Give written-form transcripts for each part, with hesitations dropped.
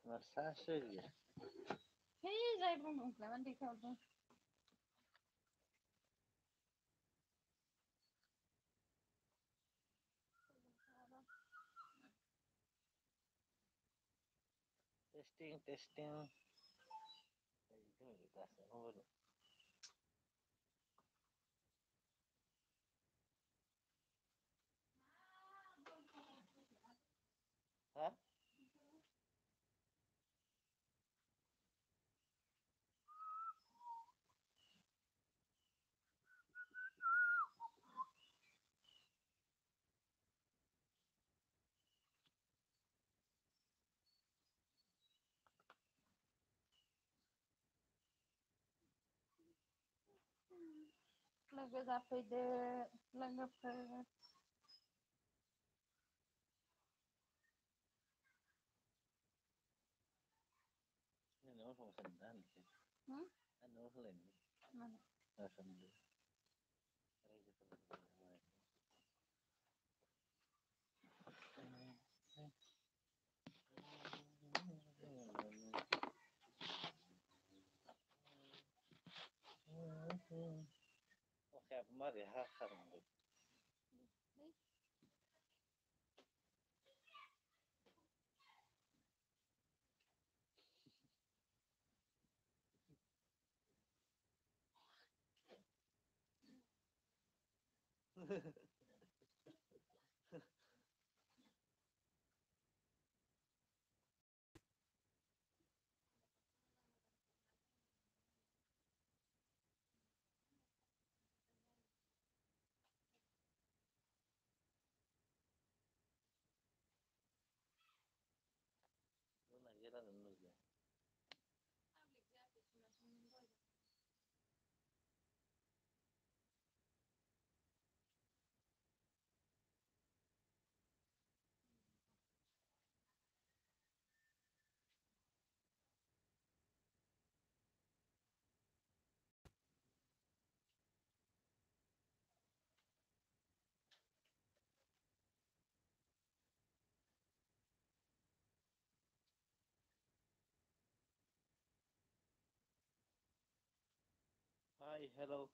Massage. Hei, já ibang ungklaman di ka ba? Testing, testing. Hah? Laga zapay de laga per Ano kung sandaan? Ano lang? mana? Nasaan? Okay, mari hasan. Wala gira nunod ya. Hi, hello.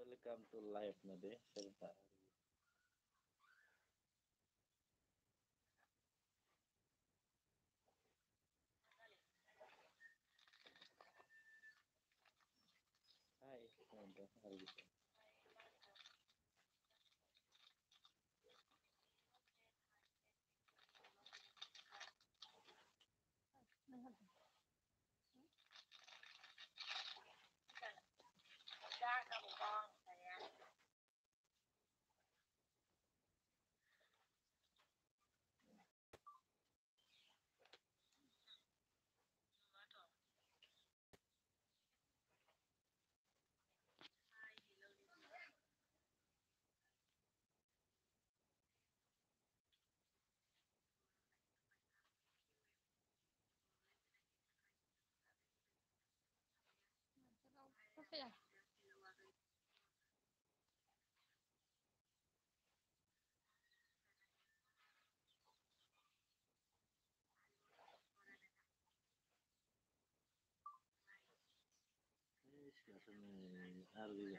Welcome to live na de. Salita. Hi, ano to? Kasi ya. Siya ni Arvi.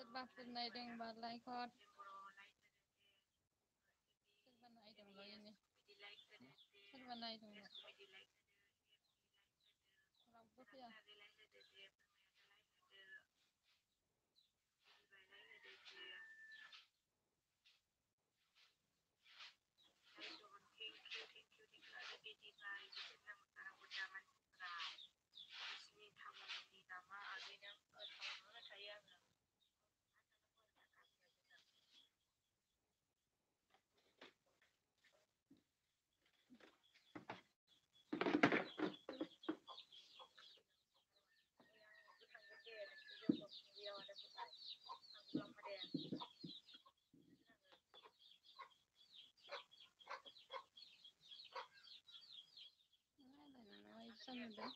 सोरबाफोर नायदोंबा like हर सोरबा नायदोंबा इनो सोरबा नायदोंबा रावबो फैया नुदों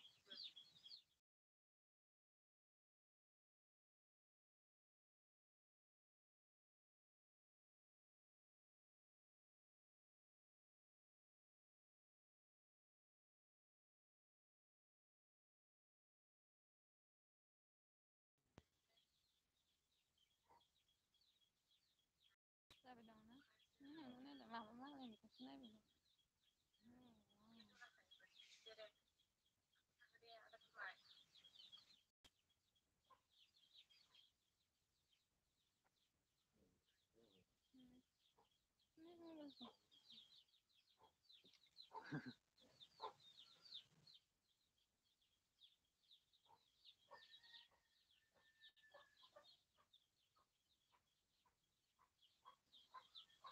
जाबाय दं ना नायदों माबा मालायनिखौसो नायबाय दं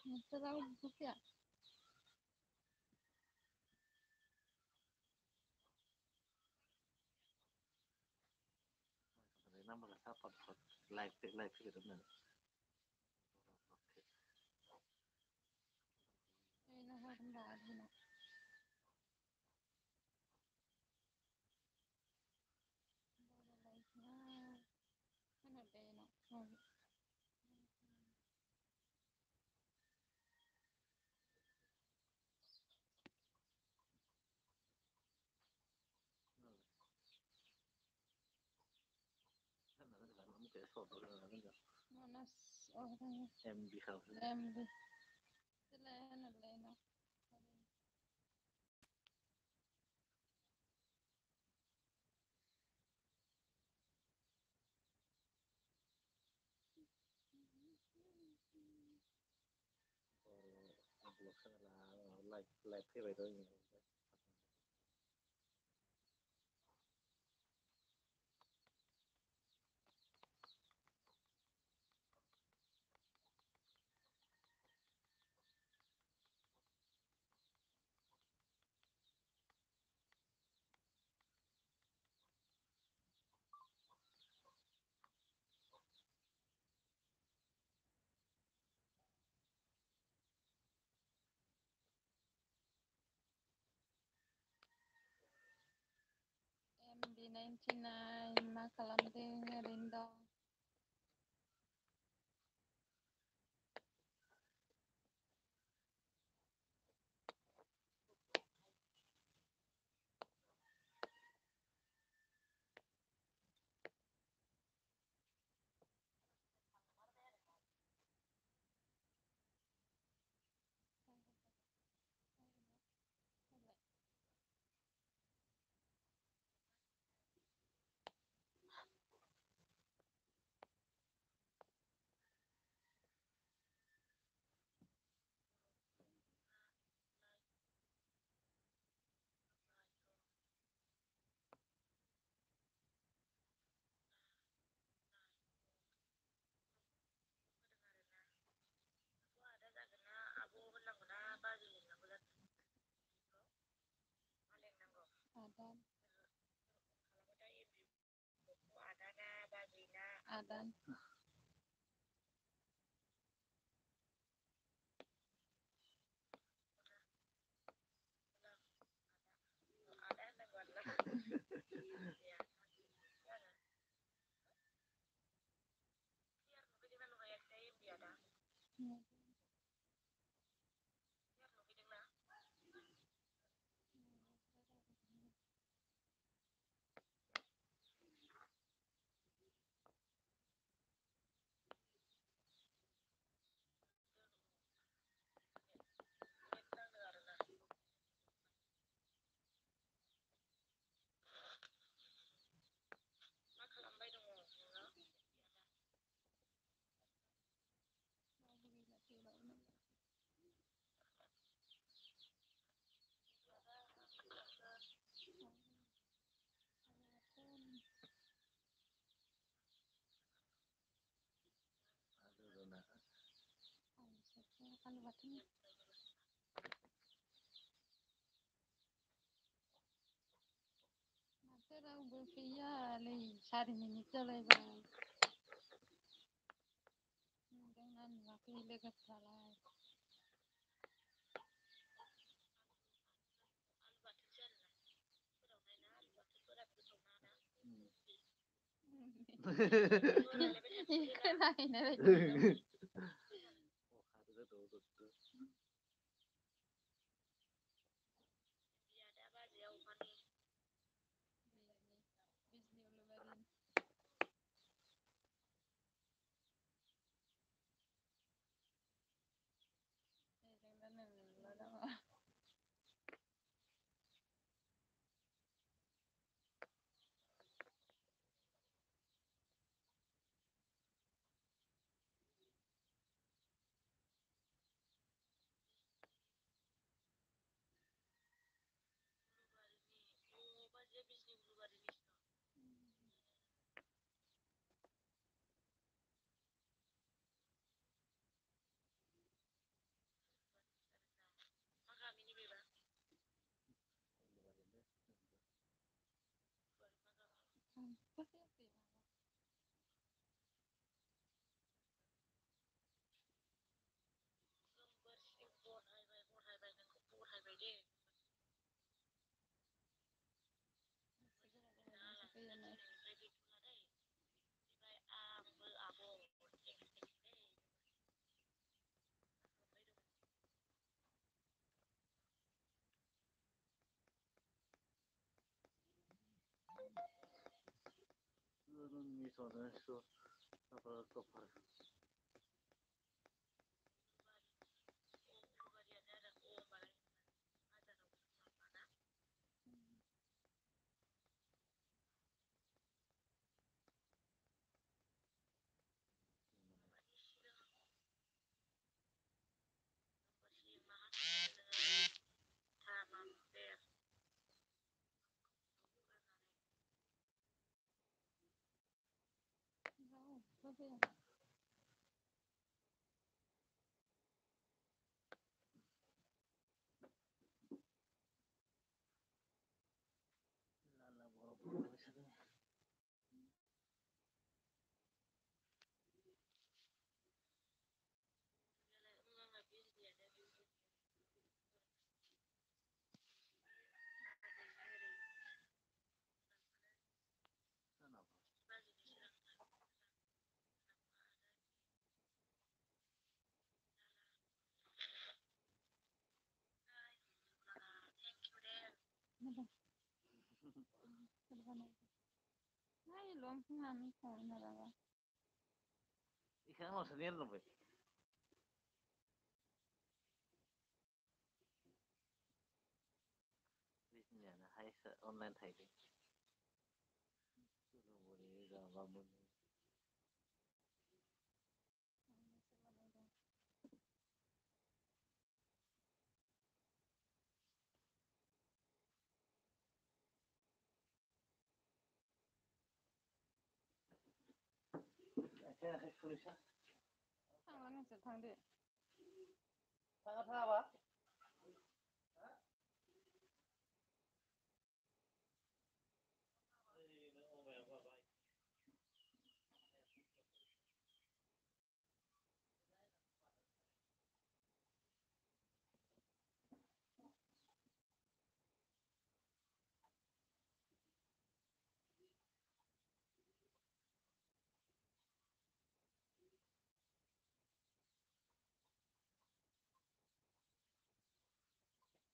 नोंसोर रावबो फैया नाम्बारा साफा लाइफ फैगोन ओइनो हरनो होनबा होनहरदो इनाव Manas orangnya MB kalau MB selain lain life फैबाय दं MB99 मा खालामदों ओरैनो दं Adan आलु बाथोन माथो रावबो फैयालै 4 मिनिट जालायबाय नुदोंना नुवाखै लोगोफ्रालाय इखो नायनाय बायदि बिजनि उलुबारि एजोंनो नोंल' दङ रावबो फैया Ay, lo han a mí con nada más. Y quedamos saliendo, pues. Nhà là hay sợ online thầy đi. Giờ vào môn. Thế là hay phơi sắc. Thằng nó sẽ thằng đấy. Thằng thao á?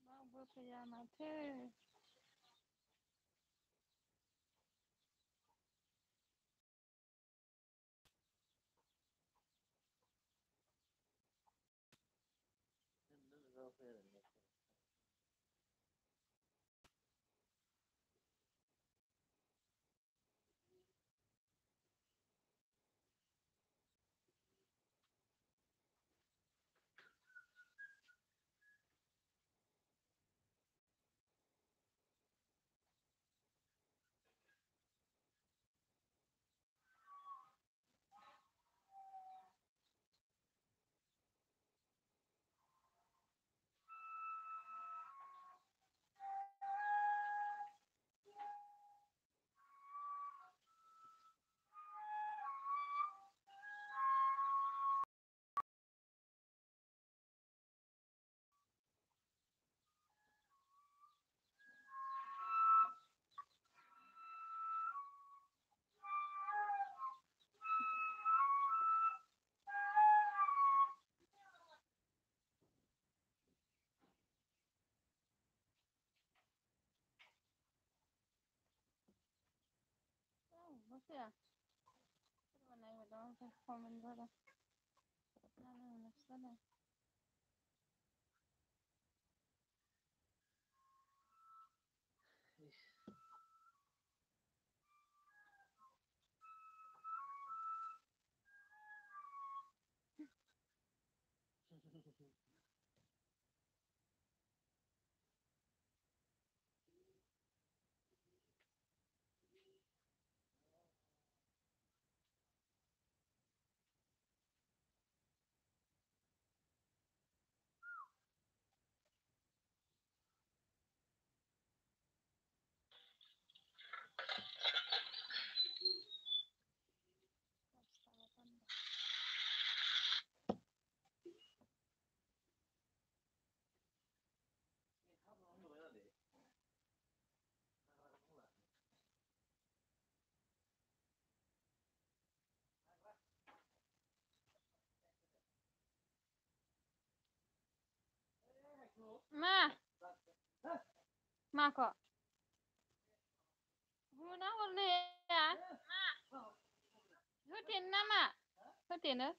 Raवबो फैया माथो Hostia. Mana ya dong komen gua. Nah, sana. Ma kok. Huna boleh ya? Hutin nama. Hutin ya?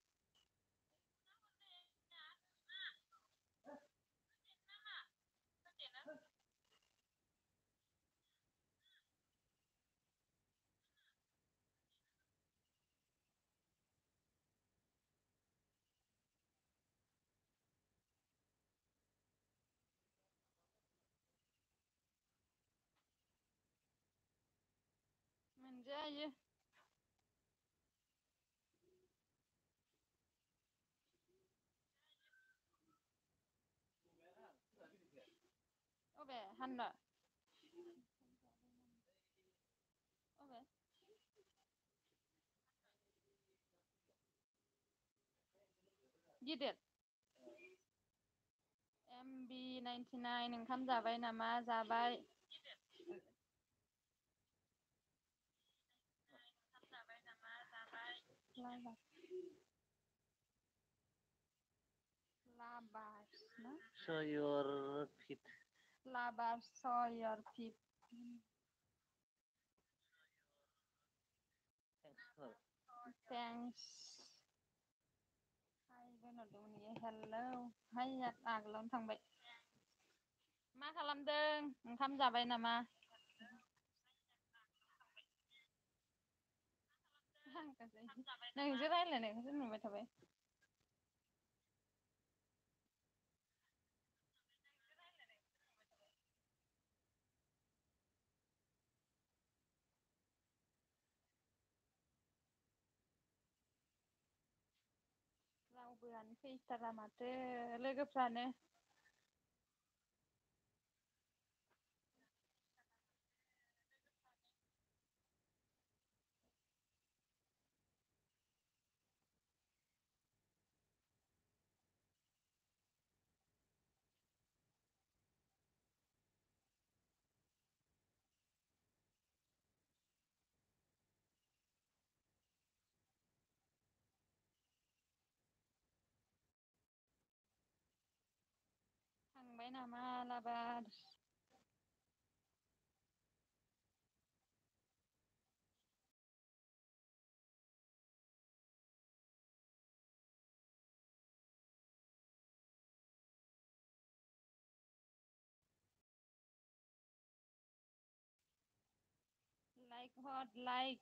Manja aja. Oke, handa. Oke. गिदिर MB99 ओंखाम जाबाय नामा? जाबाय। Labas, no? Show your feet. Labas, show your feet. Thanks. Thanks. Hai Donaldoni, hello. Hai आगोलावनो थांबाय. मा खालामदों? ओंखाम जाबाय नामा? नोंजों रायज्लायनायखौसो नुबाय थाबाय। रावबोआनो फैथारा माथो लोगोफ्रानो। थांबाय नामा लाबार? Like what? Like.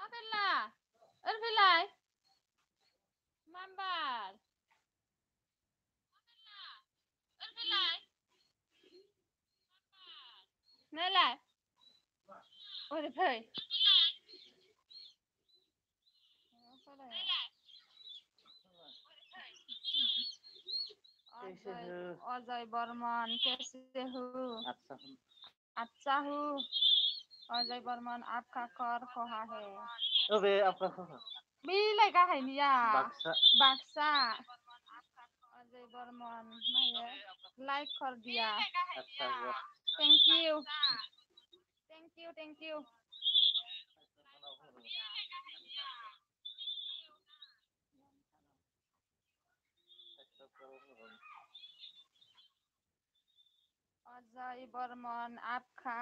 Abella, Erbilai, Mambar. Erbilai. Nela. Ôi trời. Ajay Barman कैसे हो? अच्छा हूँ। अजय बर्मन आपका घर कहाँ है? अबे आपका कहाँ? बिलाय गाहायनिया। बाक्सा। बाक्सा। अजय बर्मन नायो लाइक कर दिया। अच्छा हुआ। Thank you. Thank you thank you. Ajay Barman आपखा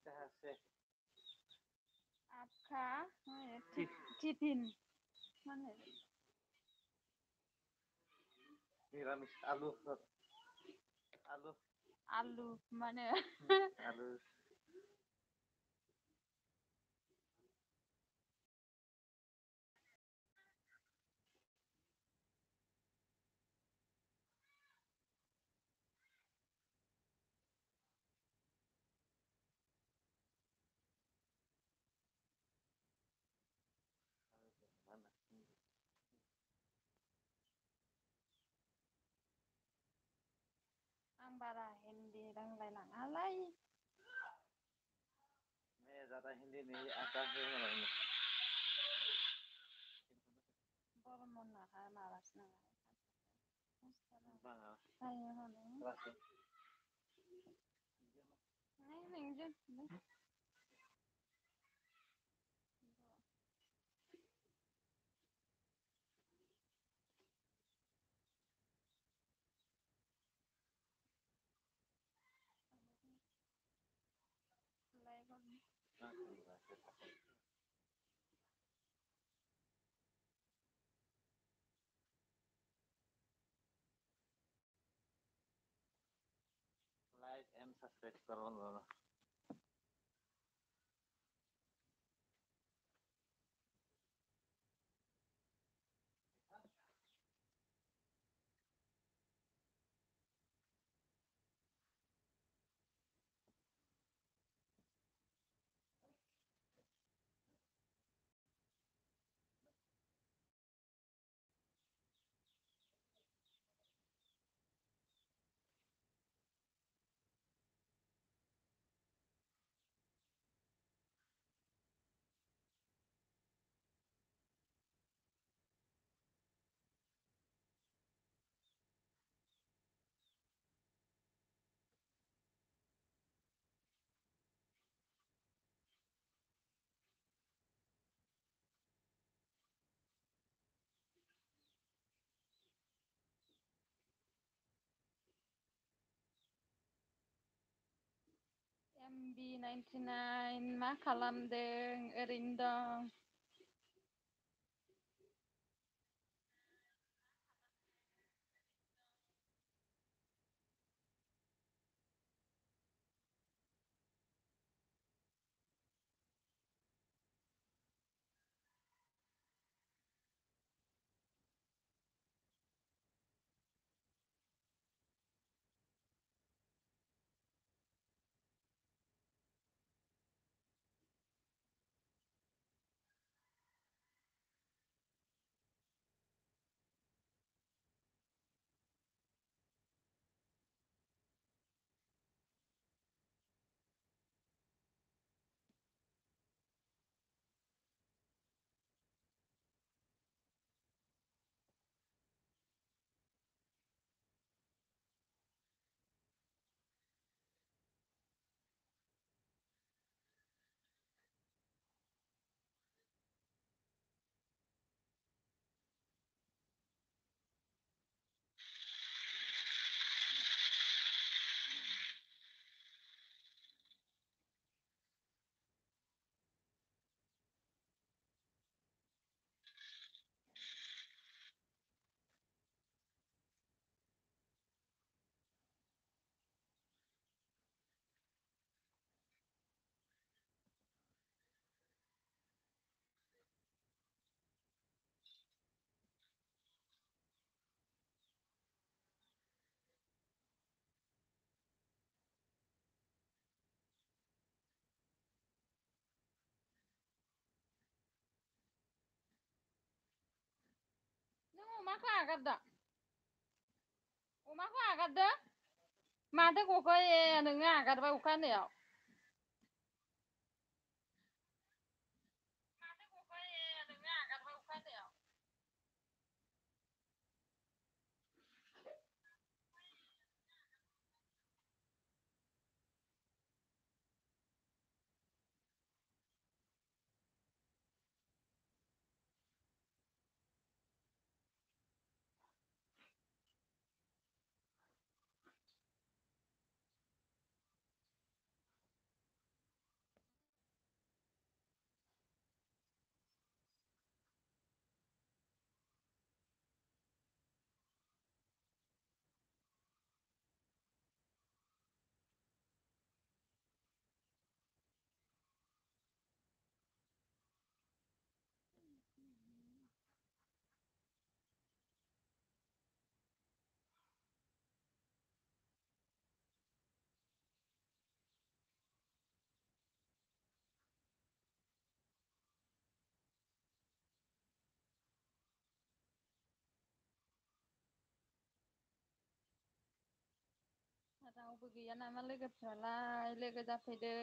कहाँ से आपखा टिफिन माने निरामिस आलु आलु आलु माने आलु mana आं बारा हिन्दी रोंलायलाङालै मैं ज़्यादा हिंदी नहीं आता है मतलब बर्मनहा माबासो बांगा नालाय जायो हनै रासि नोंजों लाइक एंड सब्सक्राइब करो MB99 मा खालामदों ओरैनो दं नों अमाखौ आगारदों अमाखौ आगारदों माथो गखो नोङो आगारबाय अखानायाव रावबो गैया नामा लोगोफ्रालाय लोगो जाफैदो।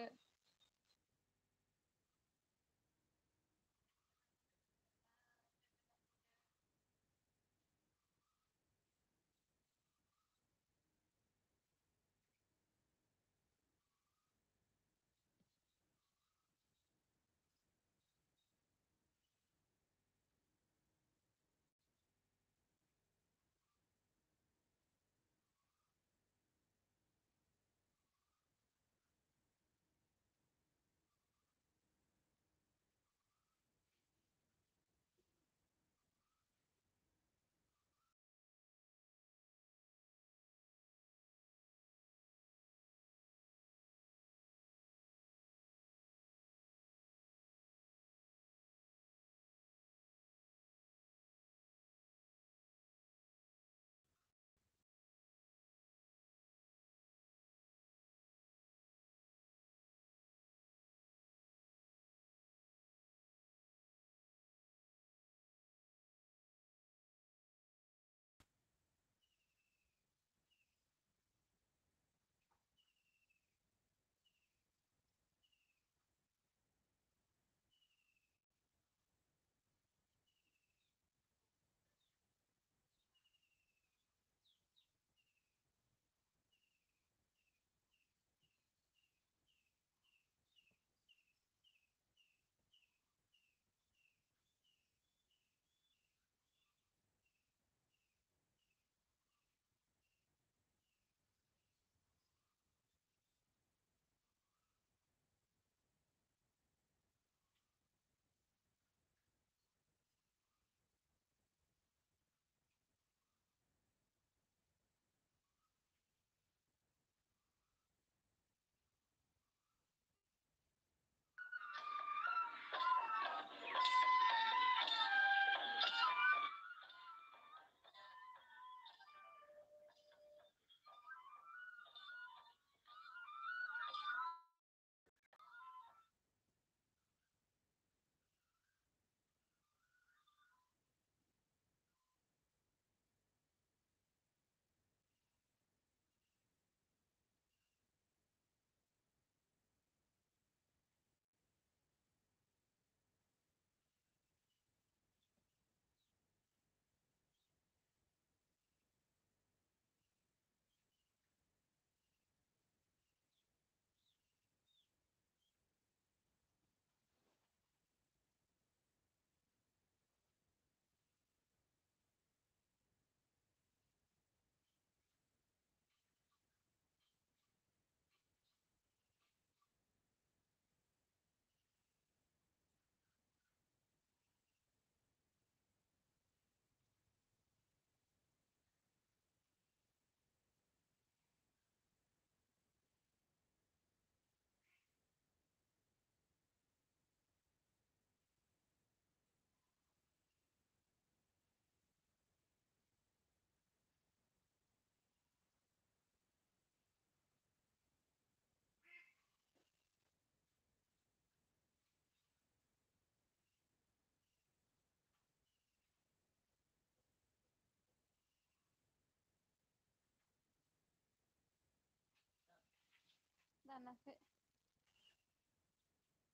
दानाखै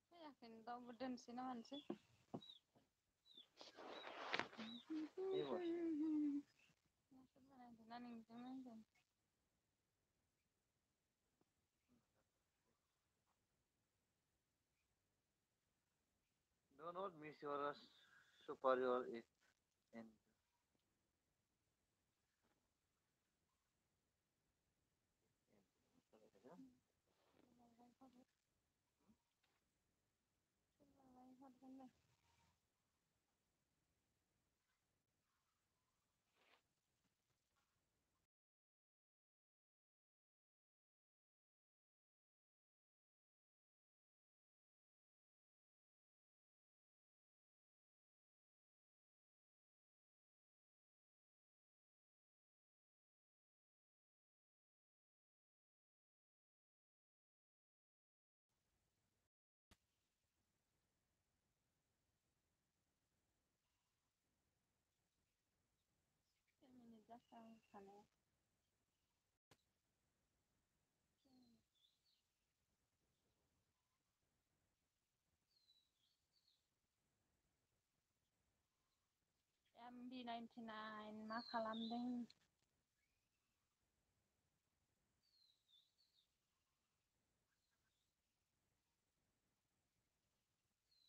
फैयाखै दावबो दोनसै ना मानोसै। Ibu, do not miss your superior is in. MB99 मा खालामदों?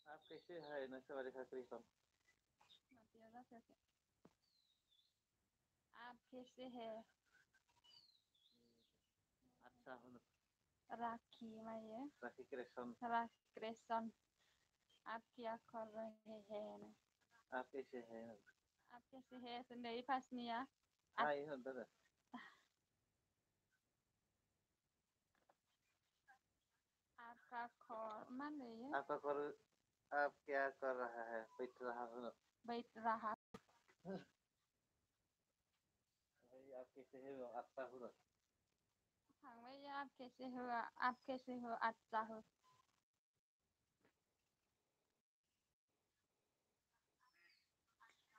आप कैसे है नशा रेखा कृष्ण? आप कैसे है? अच्छा हूँ। राखी माये राखी कृष्ण। कृष्ण आप क्या कर रहे हैं? आप कैसे हैं? आप कैसे हैं? Sendiri pasnya. Hai हंतर। आपका खर माने आपका कर आप क्या कर रहा है? बैठ रहा हूँ। बैठ रहा। भाई आप कैसे हैं? अच्छा हूँ। भैया आप कैसे हो? आप कैसे हो? अच्छा हो।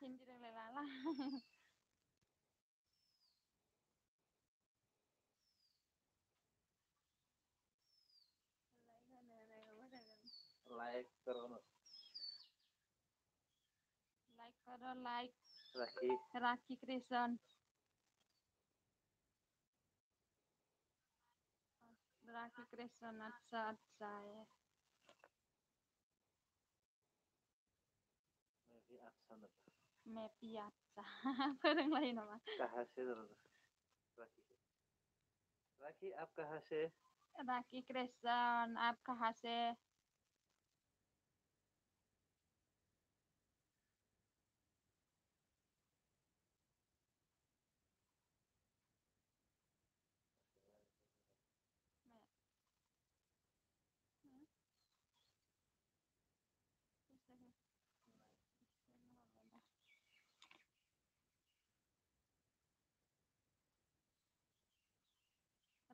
हिंदी रोंलायलाला। लाइक करो ना। लाइक करो लाइक। राखी। राखी कृष्ण। राखी कृष्ण अच्छा अच्छा है। मैं भी अच्छा हूँ। मैं भी अच्छा। फोरोंलायो नामा? कहाँ से राखी? राखी आप कहाँ से? राखी कृष्ण आप कहाँ से?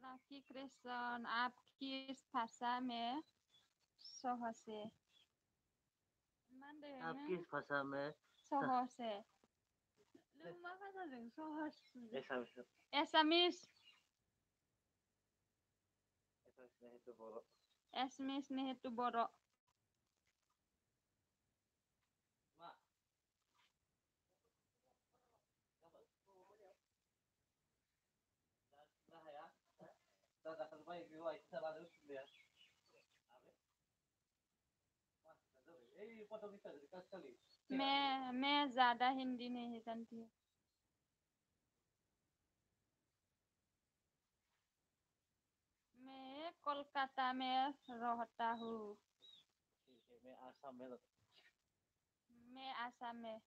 राखी कृष्ण आप किस भाषा में सहसे? आप किस भाषा में? सहसे। नों मा भाषाजों सहस? एसामिस। एसामिस। एसामिस नहीं तो बोलो। एसामिस नहीं तो बर'। मा dah ya. Dah datang baik juga itu salah terus dia. मैं ज्यादा हिंदी नहीं जानती। मैं कोलकाता में रहता हूँ। मैं आसाम में मैं आसाम में।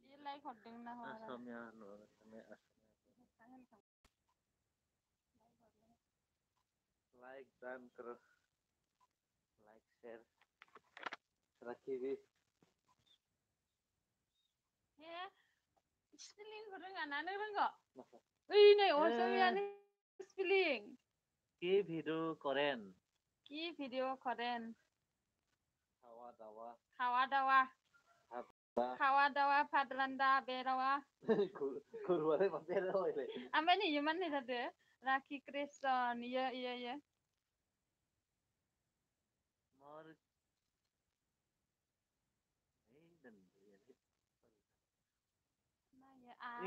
ये लाइक हरदों ना हरा? असमिया मैं लाइक डान करो लाइक शेयर राखी भी हे स्पेलिंग को रोङा ना नों रोंगौ? ओइ नै असमियानि स्पेलिं। की भिडियो करें की भिडिअ करें? Hawa dawa. Hawa dawa. Hawa dawa Padlanda Berawa. Kurwale pakai dawa ini. Ambil ni cuman ni tadi. Raki Krishna. Iya. Mar.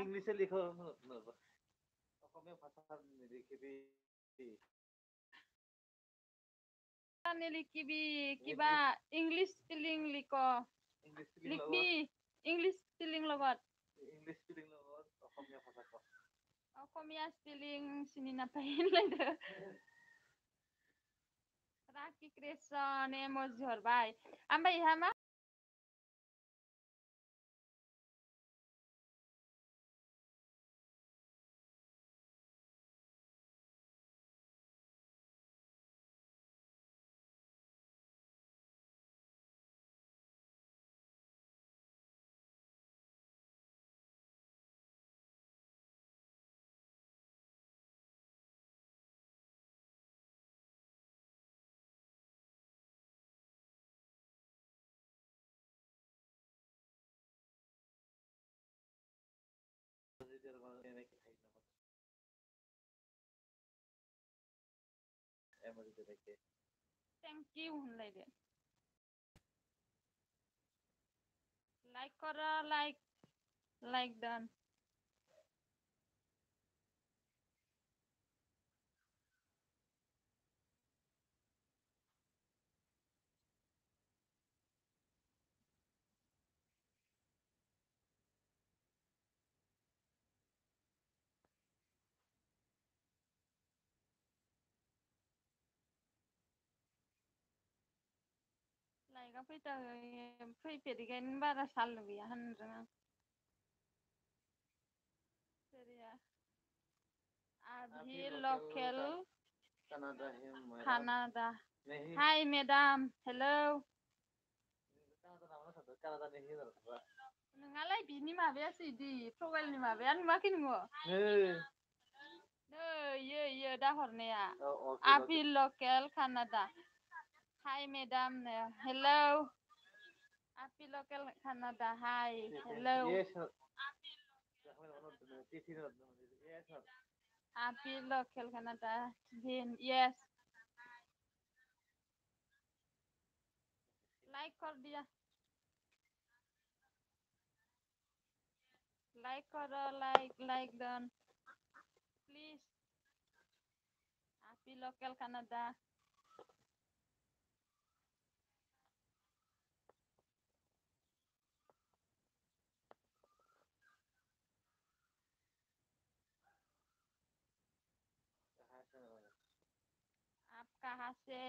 English लिखो অসমীয়া ভাষাত নিলিখিবি নিলিখিবি কিবা ইংলিছ স্পেলিং লিখবি ইংলিছ স্পেলিং লগত অসমীয়া ভাষা ক অসমীয়া স্পেলিং চিনি নাপায় লাগে राखि कृष्ण emoji हरबाय ओमफ्राय इहा मा thank you होनलायदो लाइक कर लाइक done लाइकआ फैफेरिखायनो बारा सालु गैया होनदों आं अभी लोकेल कानाडा हाय मेडाम हेलौ नोंहालाय बिनि माबायासो इदि प्रबाइलनि माबाया नुवाखै नोङो इयो दा हरनाया अभी लोकेल कानाडा हाय मेडाम हेलौ अभी लोकेल कानाडा हाय हेलौ अभी लोकेल कानाडा यस लाइक कर दिया लाइक करो लाइक डन प्लीज अभी लोकेल कानाडा आप कहाँ से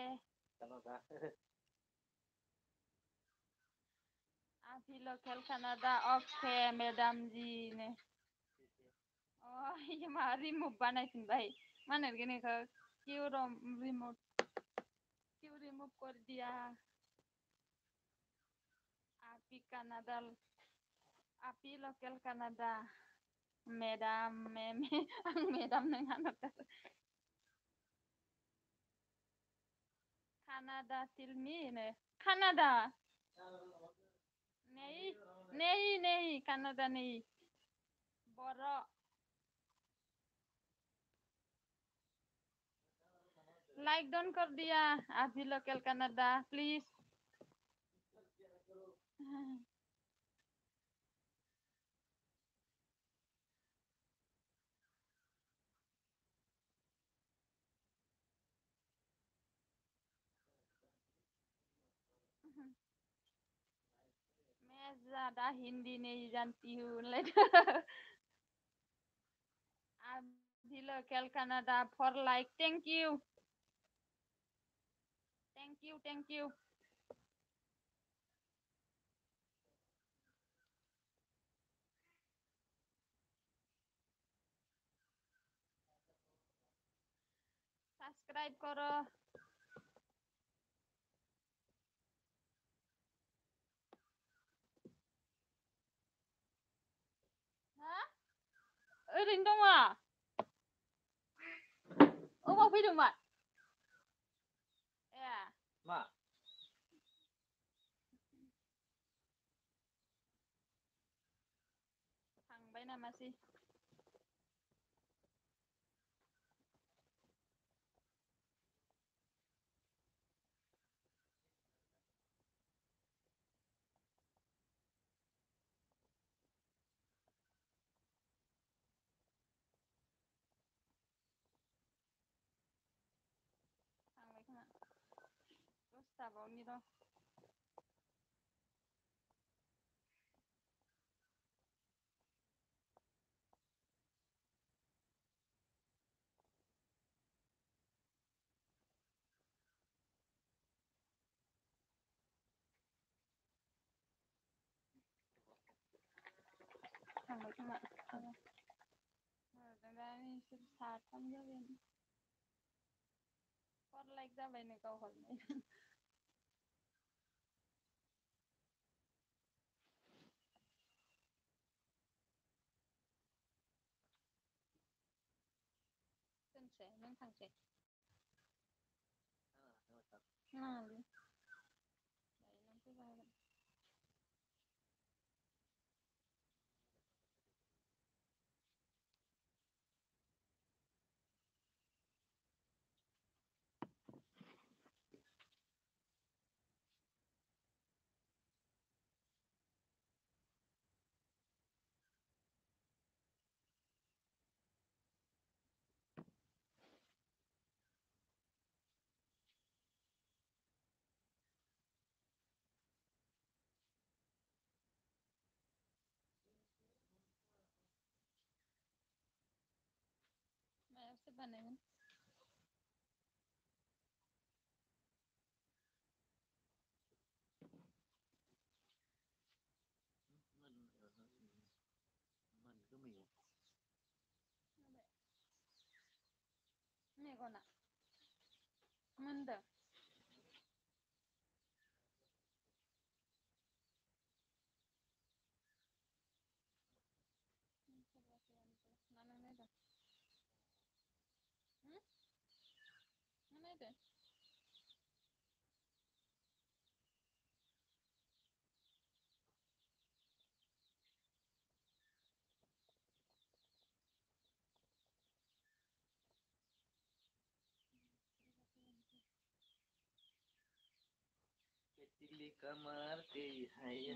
अभी लोकल कनाडा ओके मैडम जी ने ये मा रिमुव बानायफिनबाय मा होनगोन बेखौ क्यों रिमुव कर दिया आपी लोकल कनाडा मैडम आं मैडम नङा Canada till me Canada नहीं Canada नहीं बरो लाइक डन कर दिया अभी लोकल कनाडा प्लीज मैं ज्यादा हिंदी नहीं जानती हूँ अभी local Canada for like thank you subscribe करो ओरैनो दङ अबाव फैदोंमोन ए मा नामासै थांबाय खोमा दसथाबावनि र' थांबाय खोमा दा नोंसोर साथाम जागोन हर लाइक जाबायनो गाव हरनाय दोनसै नों थांसै नाङालै दायो नों फैबा होगोन मायावसो बानायमोन मेगना मोनदों ना नों नायदों नों नायदों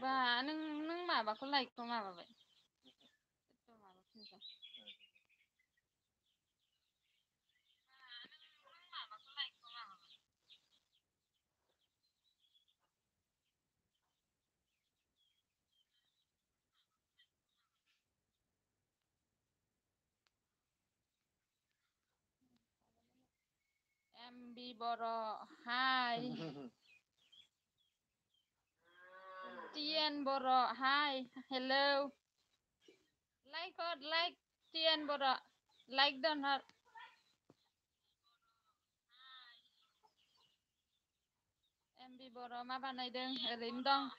बा नों माबाखौ लाइकखौ माबाबाय माबाफिनदों MB बर' हाय TN बर' हाय हेलौ लाइक हर लाइक TN बर' लाइक दोनहर MB बर' मा बानायदों ओरैनो दं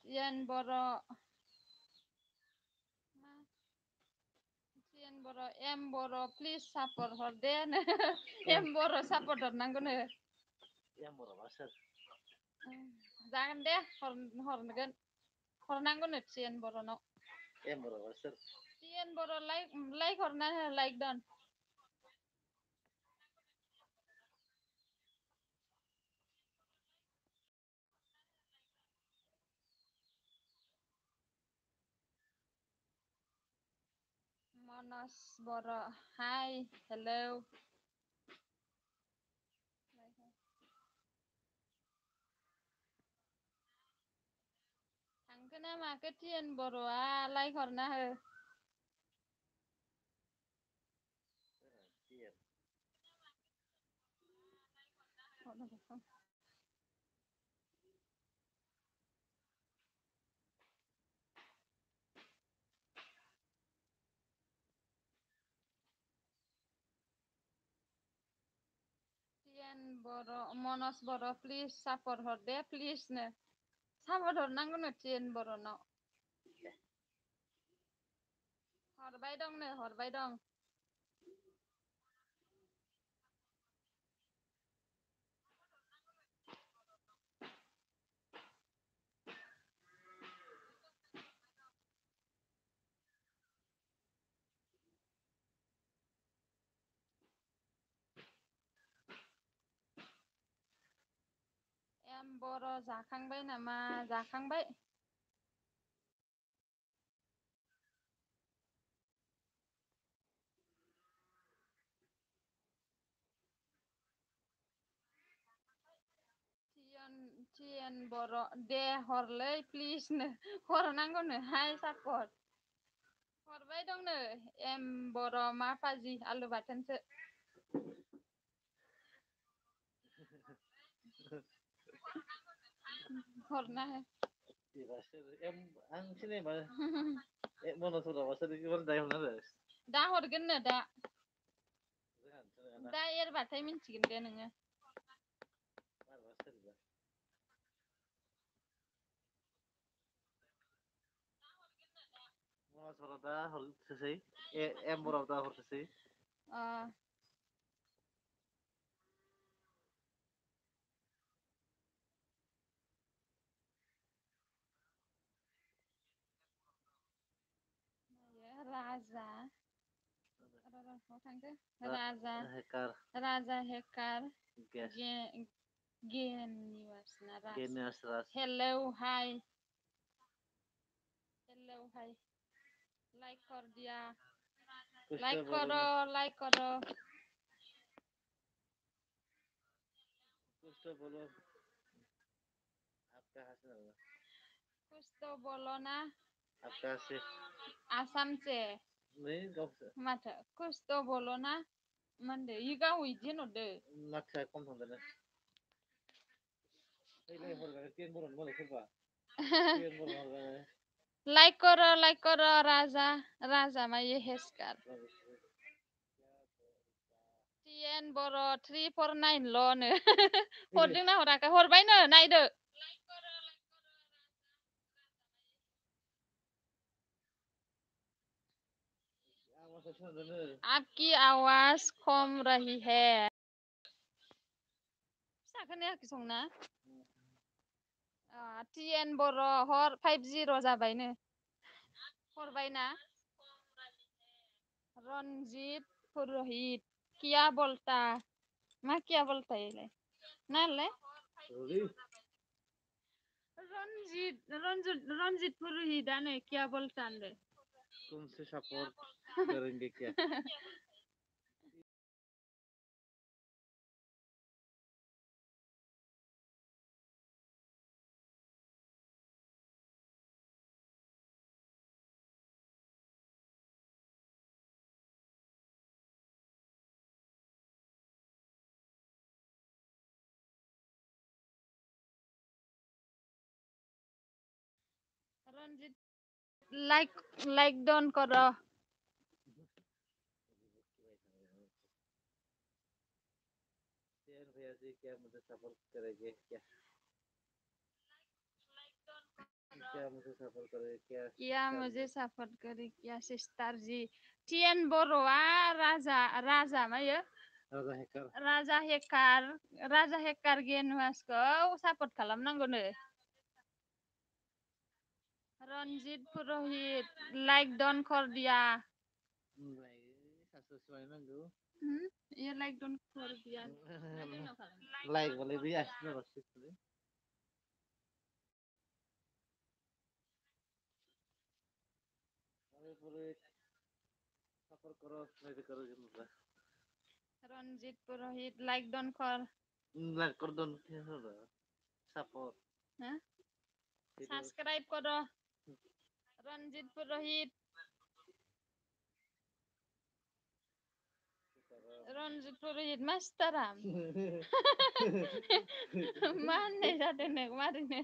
TN बर' TN बर' M बर' प्लिज सापर्ट हर दे M बर' सापर्ट हरनांगौनो M बर'बा सोर जागोन दे हरगोन हरनांगौनो TN बर'नाव M बर'बा सोर TN बर' लाइक हरना हो लाइक दन मनस बर' हाय हेलौ थांखो ना माखो TN बर'आ लाइक हरना हो TN बर' मनस बर' प्लिज सापर्ट हर दे प्लिजनो सापर्ट हरनांगौनो TN बर'नाव हरबाय दंनो हरबाय दं बर' जाखांबाय नामा? जाखांबाय। टिएन बर' दे हरलै प्लिजनो हरनांगौनो हाय सापर्ट हरबाय दंनो एम बर' मा फाजि आलु बाथोनसो हरना हो आं सिनायबा मनसराबासो दायहरना हो दा हरगोननो दा एरबाथाय मिन्थिगोन दे नोङो मनसराव दा हरथोसै एम्बराव दा हरथोसै राजा राजा हेकार हेलौ हाय लाइक कर दिया लाइक करो कुछ तो बोलो आप कहाँ से कुछ तो बोलो ना आप कहाँ से आसाम से नहीं गाँव से माथो कुछ तो बोलो ना मानदो इ गाव इदि होनहरदो माथोआ खम थांदों लाइक करो राजा मा ये हेस्कार टिएन बर' 349 ल'नो हरदोंना हराखै हरबायनो नायदो आपकी आवाज कम रही है फिसा खोनायाखै संना टिएन बर' हर 50 जाबायनो हरबायना रनजित पुरहित किया बोलता मा किया बोलता इलाय नालाय रनजित पुरहितानो किया बोलता होनदो तुमसे सपोर्ट करेंगे क्या रनजित लाइक डन करो भैया जी क्या मुझे सपोर्ट करेंगे क्या क्या मुझे सपोर्ट करे क्या मुझे सपोर्ट करे क्या सिस्टार जी टिएन बर'आ राजा मायो राजा हेकार गेनुवासखौ सापर्ट खालामनांगौनो रनजित पुरहित लाइक डन कर दिया ये लाइक डन कर दिया लाइक वाले भी आसनो रसिक सपोर्ट करो नहीं करो जिम्मेदार रनजित पुरोहित लाइक डन कर डन सपोर्ट हैं सब्सक्राइब करो रनजित पुरोहित मास्टारा मा होननाय जादों नों मारैनो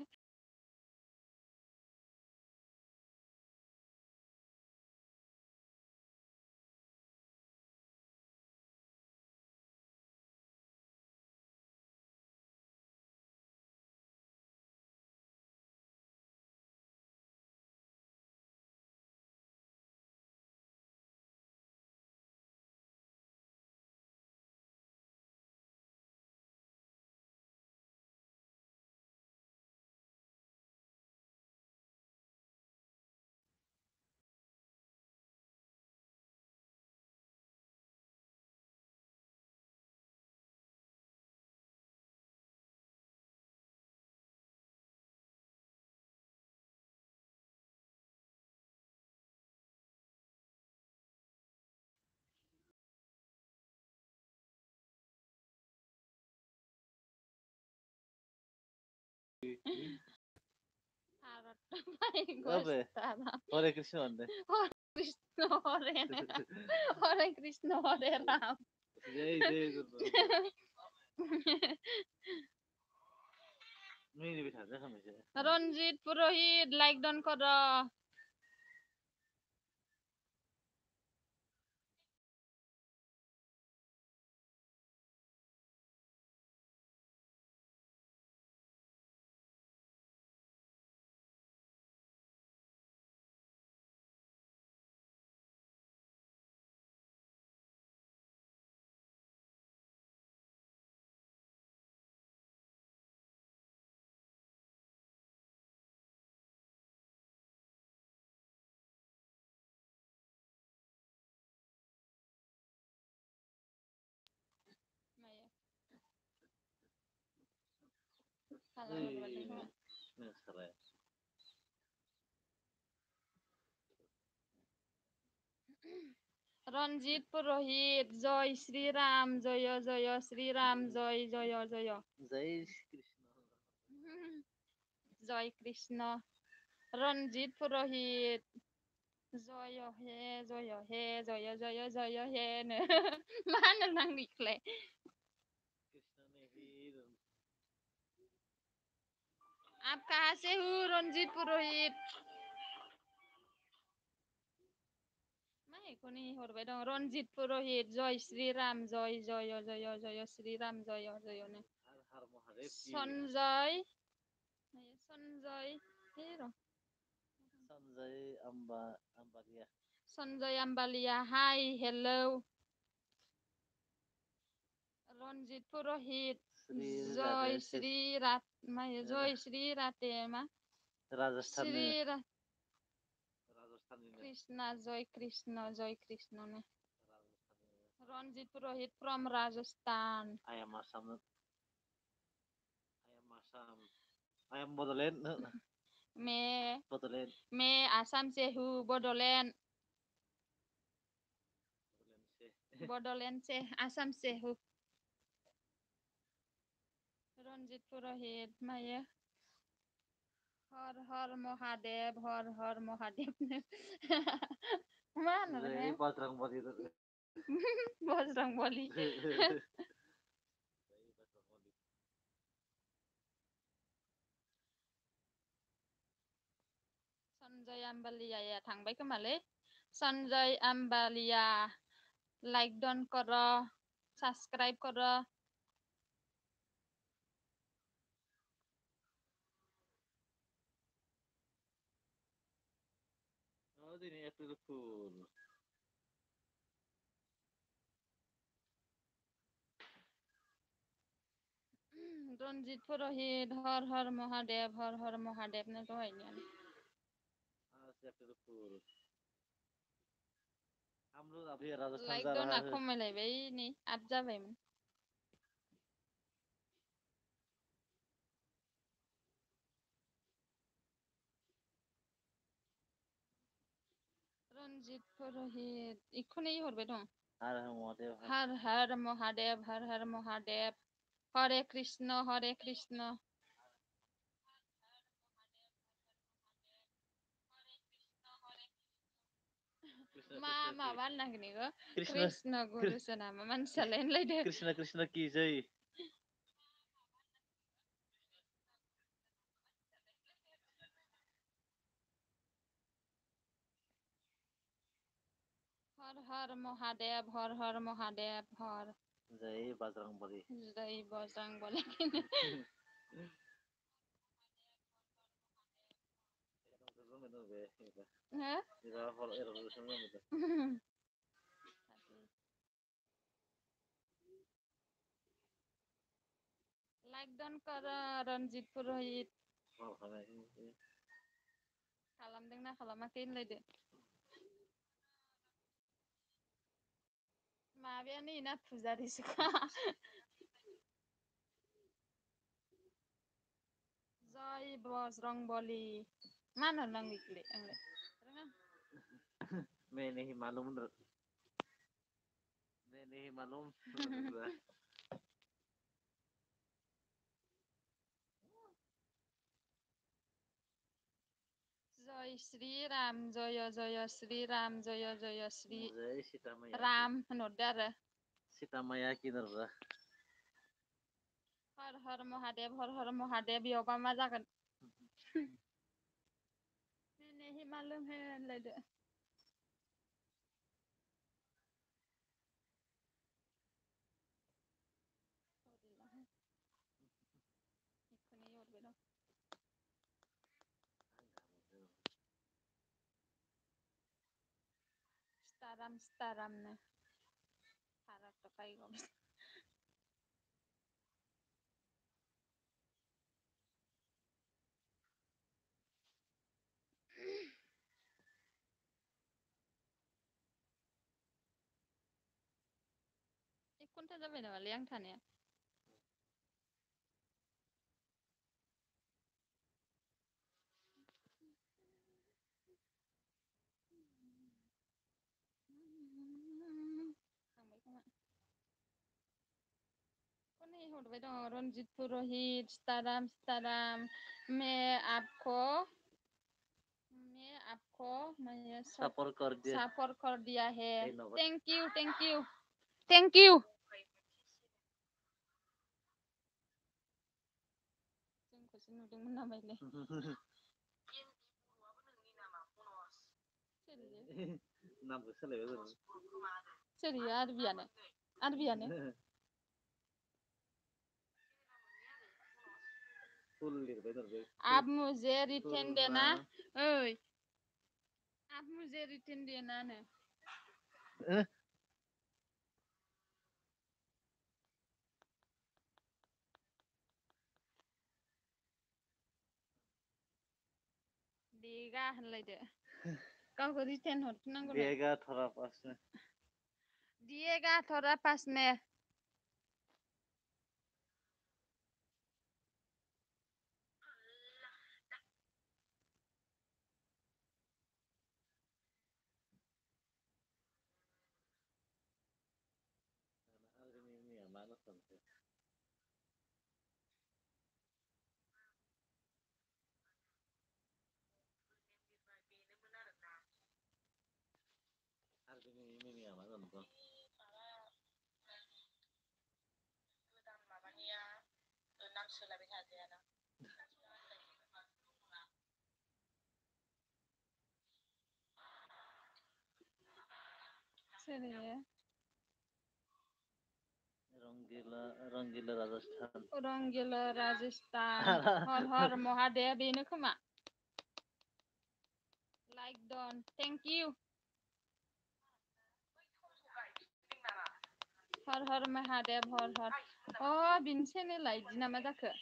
अबे हरे कृष्ण भन्दै कृष्ण हरे राम हरे कृष्ण हरे राम जय जय गुरु मेरी बिठा दे हमेशा रंजीत पुरोहित लाइक डन कर रंजीत पुरोहित जय श्री राम जय जय श्री राम जय जय जय जय कृष्ण जय कृष्ण रंजीत पुरोहित जय हे जय हे जय जय जय हे मा होनो नांगौखौलाय आप कहाँ से हो रंजीत पुरोहित माइखौनो हरबाय दं रंजीत पुरोहित जय श्री राम जय जय जय जय श्री राम जय जय नो संजय संजय अम्बालिया हाय हेलो रंजीत पुरोहित जय श्री जय श्री राते मा श्री कृष्णा जय कृष्ण ने Ranjeet Purohit from Rajasthan I am Bodoland मैं आसाम से हूँ बोडोलैंड से आसाम से हूँ रंजीत पुरोहित माये हर हर महादेव ने मा होनो बजरंगबली संजय आम्बालिया थांबाय खोमालै संजय आम्बालिया लाइक डन कर सब्सक्राइब कर April Fool. रंजीत पुरोहित हर हर महादेव ने दहायनिया April Fool. हम लोग अभी राजस्थान लाइक जा रहा डना है खमायलायबाय नै आप जाबायमोन रंजीत पुरोहित इखौनो हरबाय दं हर हर महादेव हरे कृष्ण मा माबा होननो नागिरनायखौ कृष्ण गुरुसो नामा मानसियालाय होनलायदो कृष्ण कृष्ण की जय हर हर महादेव हर जय बजरंगबली लाइक डन कर रंजीत पुरोहित खालामदोंना खालामाखै होनलायदो माबायानो इना फुजारिसोखा जय बजरंगबली मा होननांगौ इखौलाय आंलाय मैं नहीं मालूम जय श्री राम जय जय श्री राम जय जय श्री जय सीतामाया राम होनहरदो आरो सीतामाया किधर हर हर महादेव बेयावबा मा जागोन दिनै हिमालय होनलायदो बेखौनो हरबाय दं स्टारामनो हाराथ' कायगम एक घन्टा जाबाय नामालै आं थानाया थांबाय खोमा हरबाय दं रनजित पुरहित स्टाराम मैं सपोर्ट कर दिया है थैंक यू जोंखौसो नुदोंमोन नामायले नामखौ सोलायबाय सोरियो आरबियानो आप मुझे रिटर्न देना ओय आप मुझे रिटर्न देना नो देगा होनलायदो गावखौ रिटर्न हरफिननांगौ दिएगा थोड़ा पास में सोरियो रंगिला राजस्थान हर हर महादेव बेनो खोमा लाइक डन थैंक यू हर हर महादेव हर हर बिनि चेनेला इदि नामा जाखो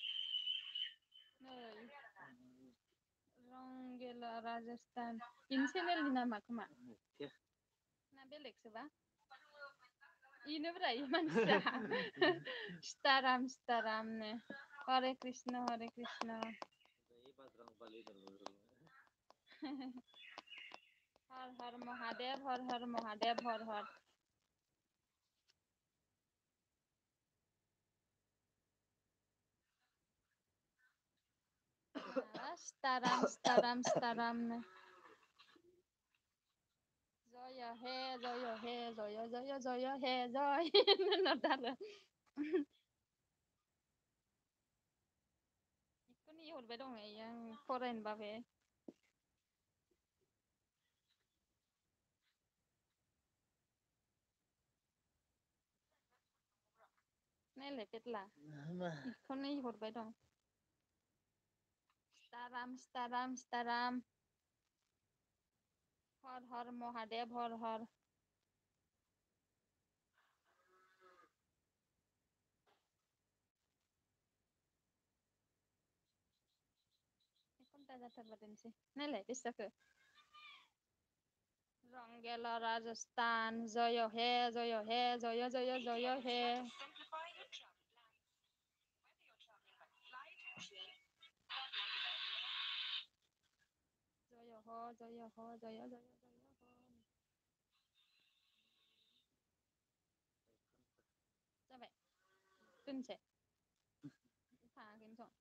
रंगिला राजस्थान बिनि चेनेलनि नामा खोमा ना बेलेगसोबा इनोब्रा इ मानसिया स्टारामनो हरे कृष्ण हर हर महादेव हर हर स्टारामनो जय हे जय हे जय नदारो बेखौनो हरबाय दं आं फरायनो बाबे नायलाय पेटला बेखौनो हरबाय दं स्टाराम हर हर महादेव हर हर घन्टा जाथारबा दोनसै नायलाय बेसे जाखो रंगेला राजस्थान जय हे जय हे जय हे जय हो जाबाय दोनसै थाङाखैनोथ'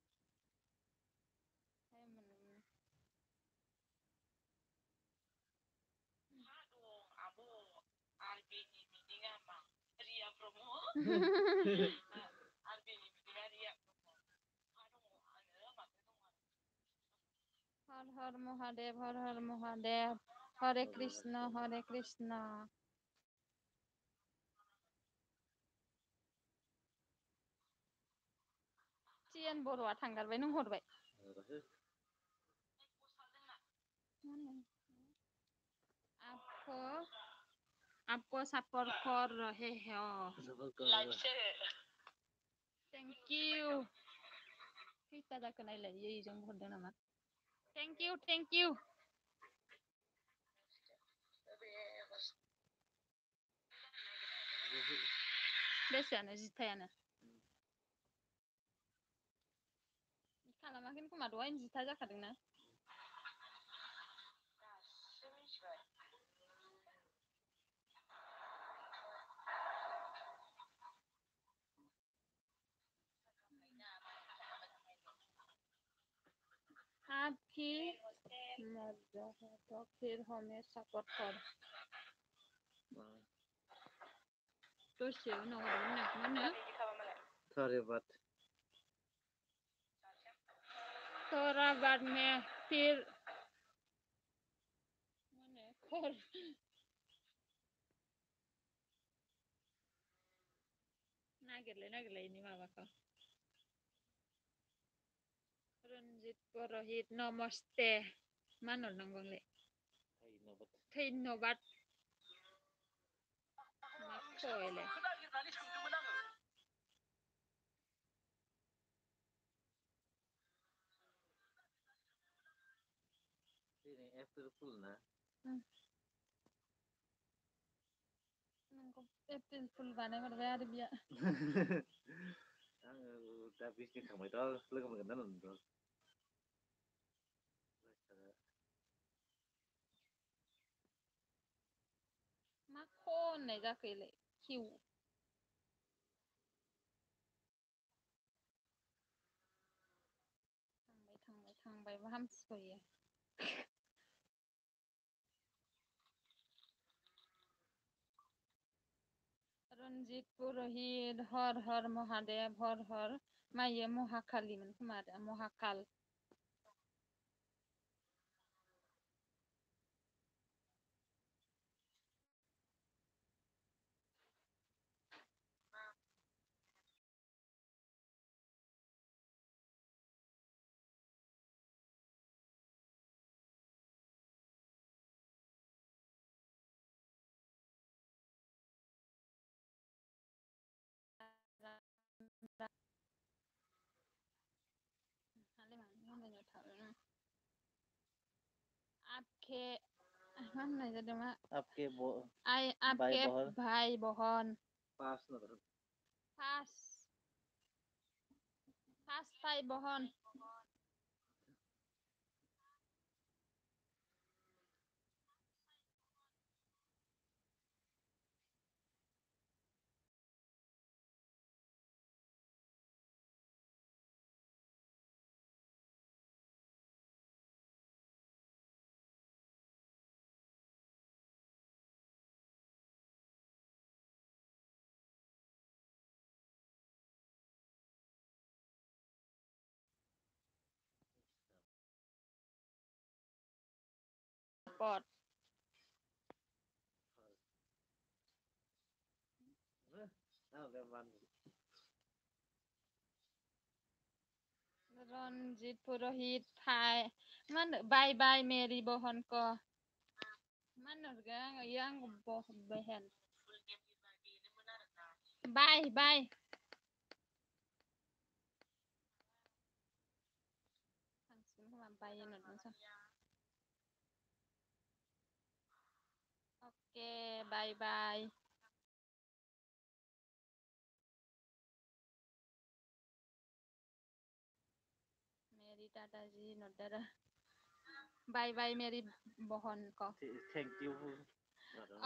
हर हर महादेव हर हर महादेव हरे कृष्ण चियान बर'आ थांगारबाय नों हरबाय आपको आपको सपोर्ट कर रहे हो थैंक यू खैता जाखो नायलाय जों हरदों नामा थैंक यू बेसेयानो जिथायानो खालामाखै खोमा दहायनो जिथा जाखादोंना आप ही मर्द है तो फिर हमें सपोर्ट कर दसे उनाव हरगोन नो धन्यवाद थोड़ा बाद में फिर कर नागिरलाय इनि माबाखौ रन्जित पुरहित नमस्ते मा होनहरनांगौलै धन्यबाद मा खयलाय दिनै एप्रिल फुल ना नंगौ एप्रिल फुल बानायहरबाय आरो बिया आङो दा बिजनि थांबायथ' लोगो मोनगोन ना नोंथ' मा खननाय जाखो इलाय किउ थांबायबो हामसिगयो रन्जित पुरहित हर हर महादेव हर हर मायो महाकालिमोन खोमा आरो महाकाल आपके मा होननाय जादों मा आपके आपके भाई बहन पास भाई बहन support रन्जित पुरहित भाई मा होनो बाय बाय मेरी बहन को मा होनहरगोन आङो इयो आंखौ बहन बाय थांसिगोन खोमा बाय होनहरदोंसो ओके बाय मेरी दादाजी नोदर बाय मेरी बहन को thank you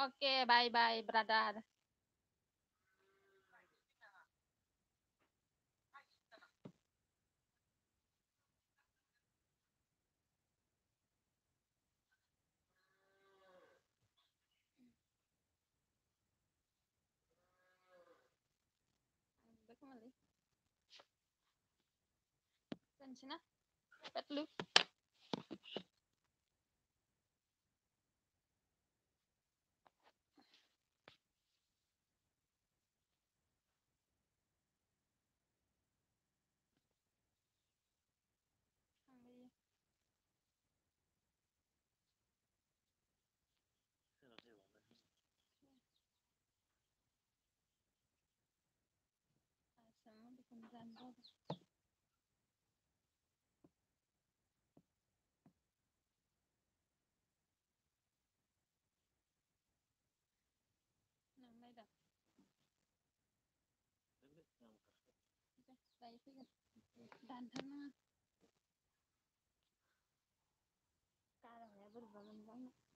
okay bye brother दानसैना पेटलु थांबाय आसाम बेखौनो जानो नों नायदा दायो फैगोन दानथारनाङा गारामाया बोरैबा मोनबाय आंना